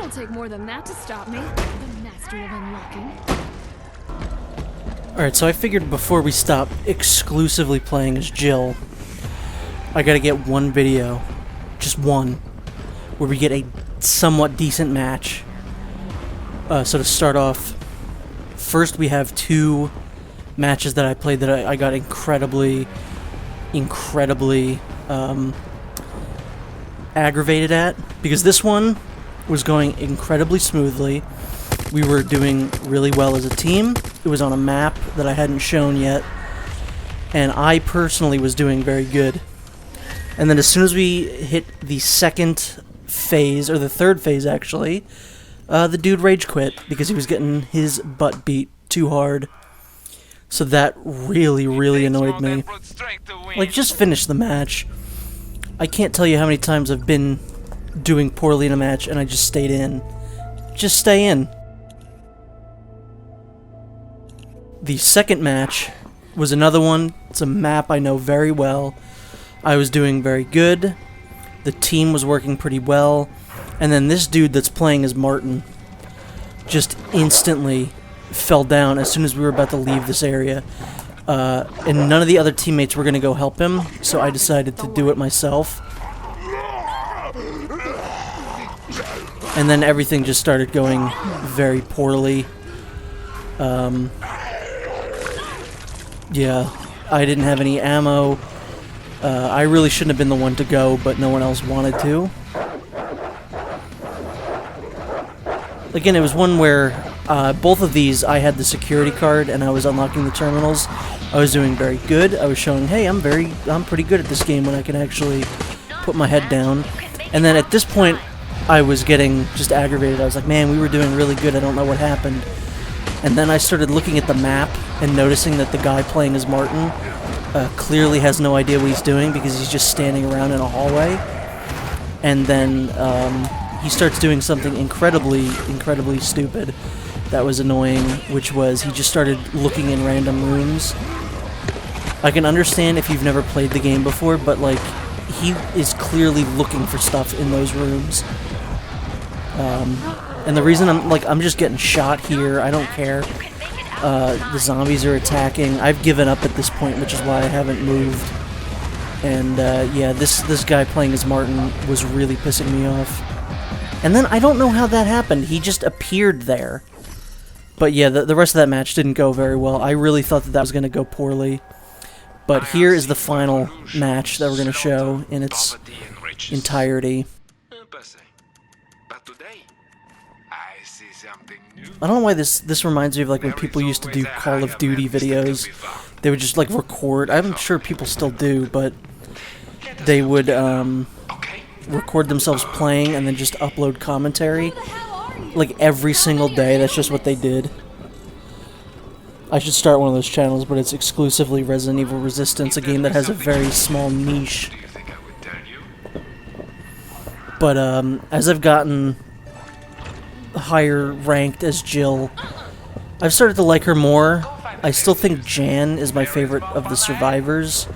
It'll take more than that to stop me. The master of unlocking. Alright, so I figured before we stop exclusively playing as Jill, I gotta get one video, just one, where we get a somewhat decent match. So to start off, first we have two matches that I played that I got incredibly aggravated at, because this one was going incredibly smoothly. We were doing really well as a team. It was on a map that I hadn't shown yet, and I personally was doing very good. And then as soon as we hit the second phase, or the third phase actually, the dude rage quit because he was getting his butt beat too hard. So that really annoyed me. Like, just finish the match. I can't tell you how many times I've been doing poorly in a match and I just stayed in. Just stay in. The second match was another one. It's a map I know very well. I was doing very good. The team was working pretty well. And then this dude that's playing as Martin just instantly fell down as soon as we were about to leave this area. And none of the other teammates were going to go help him, so I decided to do it myself. And then everything just started going very poorly. Yeah, I didn't have any ammo. I really shouldn't have been the one to go, but no one else wanted to. Again, it was one where both of these, I had the security card and I was unlocking the terminals. I was doing very good. I was showing, hey, I'm pretty good at this game when I can actually put my head down. And then at this point, I was getting just aggravated. I was like, man, we were doing really good. I don't know what happened. And then I started looking at the map and noticing that the guy playing as Martin clearly has no idea what he's doing because he's just standing around in a hallway. And then he starts doing something incredibly stupid that was annoying, which was he just started looking in random rooms. I can understand if you've never played the game before, but like, he is clearly looking for stuff in those rooms. And the reason I'm just getting shot here, I don't care. The zombies are attacking. I've given up at this point, which is why I haven't moved. And yeah, this guy playing as Martin was really pissing me off. And then I don't know how that happened. He just appeared there. But yeah, the rest of that match didn't go very well. I really thought that was going to go poorly. But here is the final match that we're going to show in its entirety. I don't know why this reminds me of like when people used to do Call of Duty videos. They would just like record. I'm sure people still do, but they would record themselves playing and then just upload commentary like every single day. That's just what they did. I should start one of those channels, but it's exclusively Resident Evil Resistance, a game that has a very small niche. But as I've gotten higher ranked as Jill, I've started to like her more. I still think Jan is my favorite of the survivors.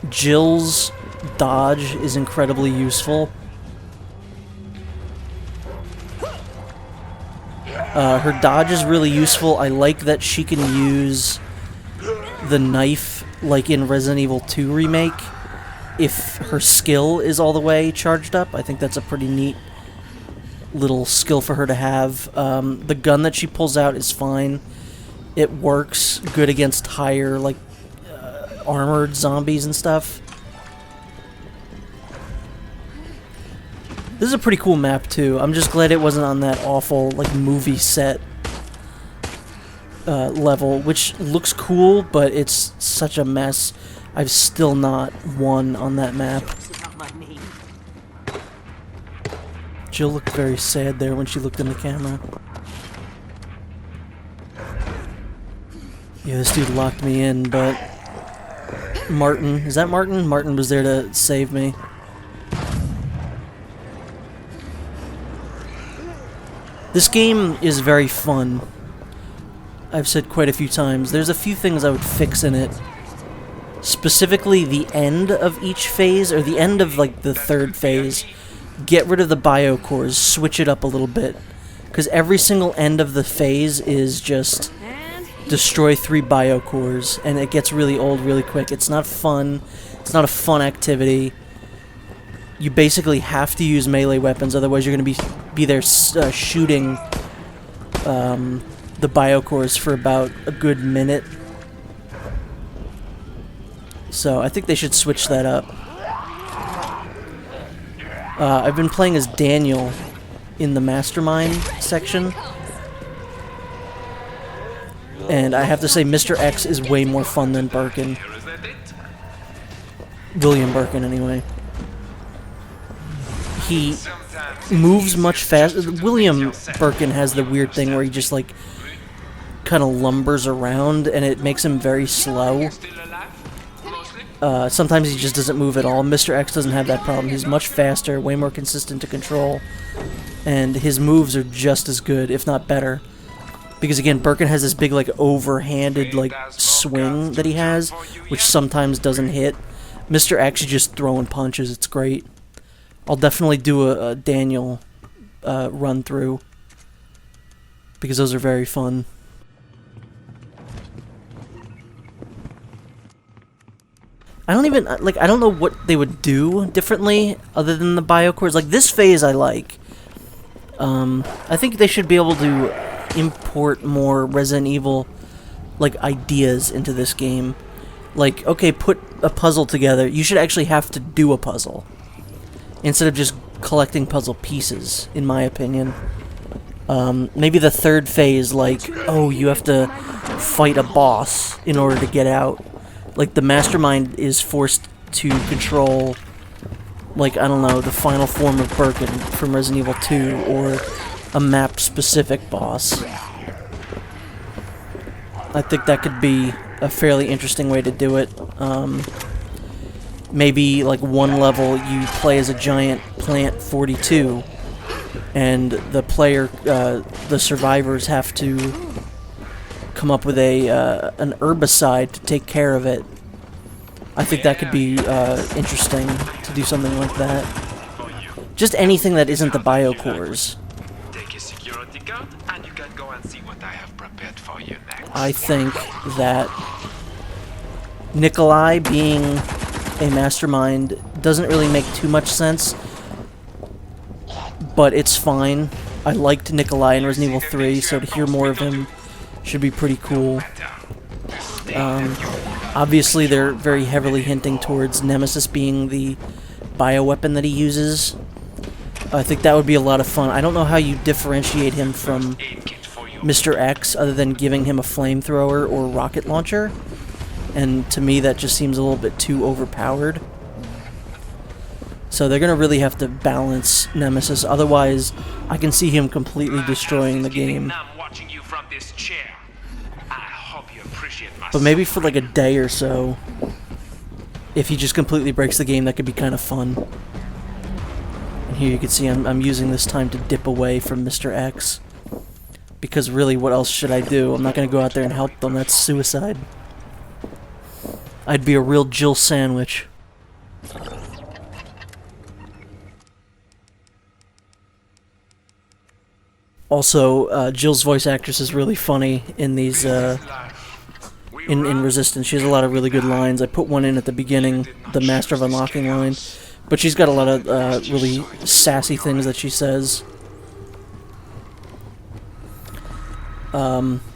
Jill's dodge is incredibly useful. Her dodge is really useful. I like that she can use the knife like in Resident Evil 2 Remake if her skill is all the way charged up. I think that's a pretty neat little skill for her to have. The gun that she pulls out is fine. It works good against higher, like, armored zombies and stuff. This is a pretty cool map, too. I'm just glad it wasn't on that awful, like, movie set level, which looks cool, but it's such a mess. I've still not won on that map. Jill looked very sad there when she looked in the camera. Yeah, this dude locked me in, but Martin, is that Martin? Martin was there to save me. This game is very fun. I've said quite a few times. There's a few things I would fix in it. Specifically the end of each phase, or the end of like the third phase. get rid of the biocores, switch it up a little bit. Because every single end of the phase is just destroy 3 biocores, and it gets really old really quick. It's not fun. It's not a fun activity. You basically have to use melee weapons, otherwise you're going to be there shooting the biocores for about a good minute. So I think they should switch that up. I've been playing as Daniel in the Mastermind section, and I have to say Mr. X is way more fun than Birkin. William Birkin, anyway. He moves much faster. William Birkin has the weird thing where he just, like, kind of lumbers around, and it makes him very slow. Sometimes he just doesn't move at all. Mr. X doesn't have that problem. He's much faster, way more consistent to control, and his moves are just as good, if not better. Because again, Birkin has this big, like, overhanded, like, swing that he has, which sometimes doesn't hit. Mr. X is just throwing punches. It's great. I'll definitely do a Daniel run through, because those are very fun. I don't even, like, I don't know what they would do differently other than the biocores. Like, this phase I like. I think they should be able to import more Resident Evil, like, ideas into this game. Like, okay, put a puzzle together. You should actually have to do a puzzle, instead of just collecting puzzle pieces, in my opinion. Maybe the third phase, like, oh, you have to fight a boss in order to get out. Like, the Mastermind is forced to control, like, I don't know, the final form of Birkin from Resident Evil 2, or a map-specific boss. I think that could be a fairly interesting way to do it. Maybe, like, one level you play as a giant Plant 42, and the player, the survivors have to come up with an herbicide to take care of it. I think that could be interesting to do something like that. Just anything that isn't the biocores. I think that Nikolai being a Mastermind doesn't really make too much sense, but it's fine. I liked Nikolai in Resident Evil 3, so to hear more of him should be pretty cool. Obviously, they're very heavily hinting towards Nemesis being the bioweapon that he uses. I think that would be a lot of fun. I don't know how you differentiate him from Mr. X other than giving him a flamethrower or rocket launcher. And to me, that just seems a little bit too overpowered. So they're going to really have to balance Nemesis. Otherwise, I can see him completely destroying the game. But maybe for like a day or so, if he just completely breaks the game, that could be kind of fun. And here you can see I'm using this time to dip away from Mr. X. Because really, what else should I do? I'm not going to go out there and help them. That's suicide. I'd be a real Jill sandwich. Also, Jill's voice actress is really funny in these, in Resistance. She has a lot of really good lines. I put one in at the beginning, the Master of Unlocking line, but she's got a lot of really sassy things that she says.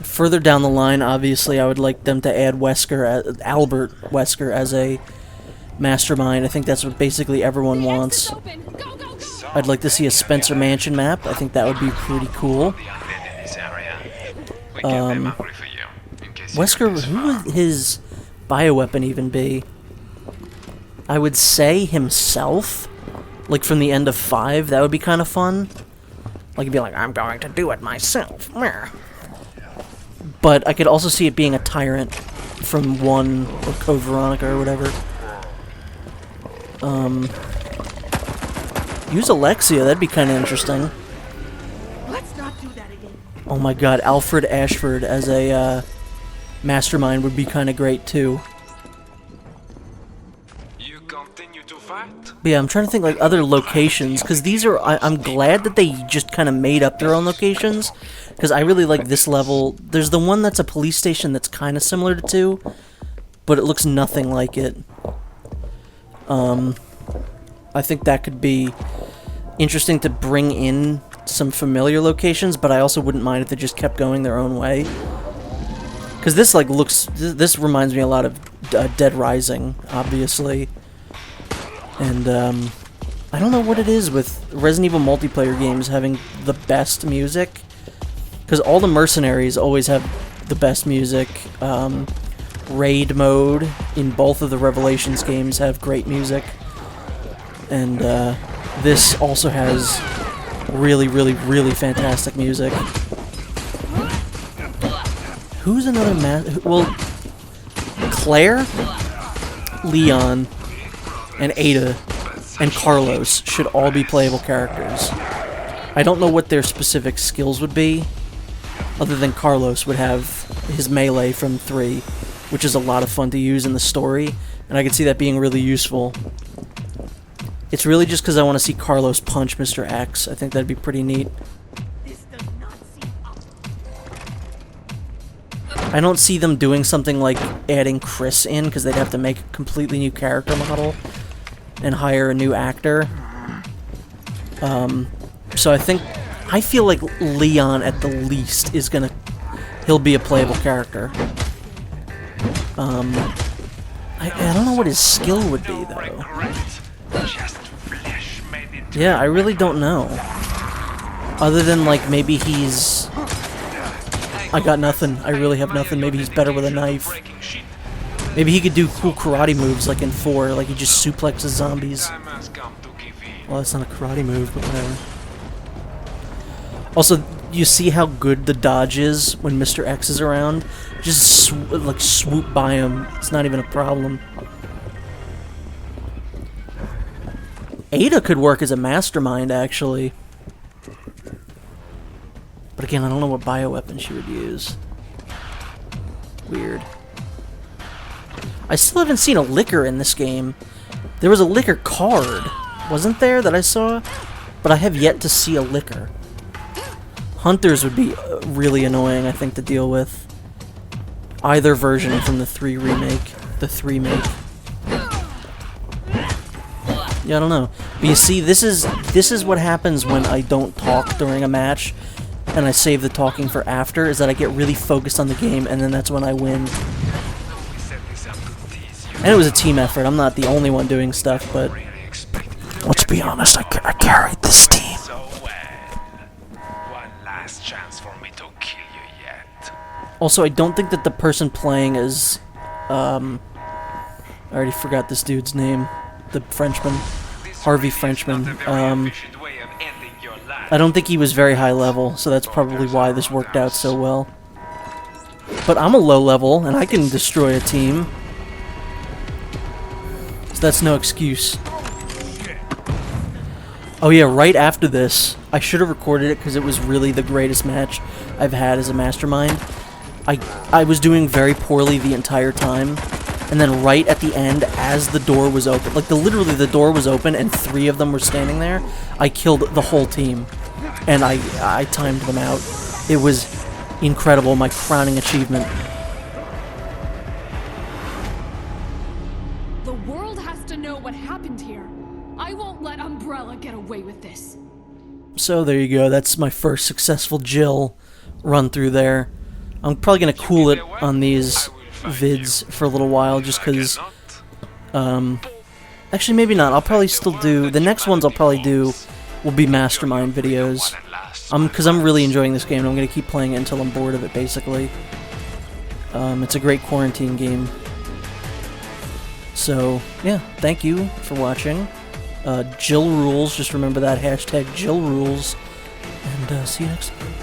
Further down the line, obviously, I would like them to add Wesker, Albert Wesker, as a Mastermind. I think that's what basically everyone wants. I'd like to see a Spencer Mansion map. I think that would be pretty cool. Wesker, who would his bioweapon even be? I would say himself. Like from the end of 5, that would be kind of fun. Like he'd be like, I'm going to do it myself. But I could also see it being a Tyrant from 1 or Code Veronica or whatever. Use Alexia, that'd be kind of interesting. Let's not do that again. Oh my god, Alfred Ashford as a Mastermind would be kind of great too. You continue to fight? But yeah, I'm trying to think like other locations, because these are, I'm glad that they just kind of made up their own locations, because I really like this level. There's the one that's a police station that's kind of similar to 2, but it looks nothing like it. I think that could be interesting to bring in some familiar locations, but I also wouldn't mind if they just kept going their own way. Because this like this reminds me a lot of Dead Rising, obviously. And, I don't know what it is with Resident Evil multiplayer games having the best music. Because all the mercenaries always have the best music. Raid mode in both of the Revelations games have great music. And, this also has really, really, really fantastic music. Who's another well, Claire, Leon, and Ada, and Carlos should all be playable characters. I don't know what their specific skills would be, other than Carlos would have his melee from 3, which is a lot of fun to use in the story, and I could see that being really useful. It's really just because I want to see Carlos punch Mr. X. I think that'd be pretty neat. I don't see them doing something like adding Chris in, because they'd have to make a completely new character model and hire a new actor. So I feel like Leon at the least is gonna, he'll be a playable character. I don't know what his skill would be though. Yeah, I really don't know. Other than like maybe he's, I got nothing. I really have nothing. Maybe he's better with a knife. Maybe he could do cool karate moves like in 4, like he just suplexes zombies. Well, that's not a karate move, but whatever. Also, you see how good the dodge is when Mr. X is around? Just like swoop by him. It's not even a problem. Ada could work as a mastermind, actually. But again, I don't know what bioweapon she would use. Weird. I still haven't seen a liquor in this game. There was a liquor card, wasn't there, that I saw? But I have yet to see a liquor. Hunters would be really annoying, I think, to deal with. Either version from the 3 remake. The 3 make. Yeah, I don't know. But you see, this is what happens when I don't talk during a match, and I save the talking for after, is that I get really focused on the game, and then that's when I win. And it was a team effort. I'm not the only one doing stuff, but let's be honest, I carried this team. Also, I don't think that the person playing is, I already forgot this dude's name. The Frenchman. Harvey Frenchman. I don't think he was very high level, so that's probably why this worked out so well. But I'm a low level, and I can destroy a team. So that's no excuse. Oh yeah, right after this, I should have recorded it because it was really the greatest match I've had as a mastermind. I was doing very poorly the entire time, and then right at the end, as the door was open, like literally the door was open and 3 of them were standing there, I killed the whole team, and I timed them out. It was incredible, my crowning achievement. The world has to know what happened here. I won't let Umbrella get away with this. So there you go, that's my first successful Jill run through there. I'm probably going to cool it on these vids for a little while, just because, actually maybe not, I'll probably still do, the next ones I'll probably do will be Mastermind videos, because I'm really enjoying this game, and I'm going to keep playing it until I'm bored of it, basically. It's a great quarantine game. So, yeah, thank you for watching. Jill rules, just remember that, hashtag Jill rules, and see you next time.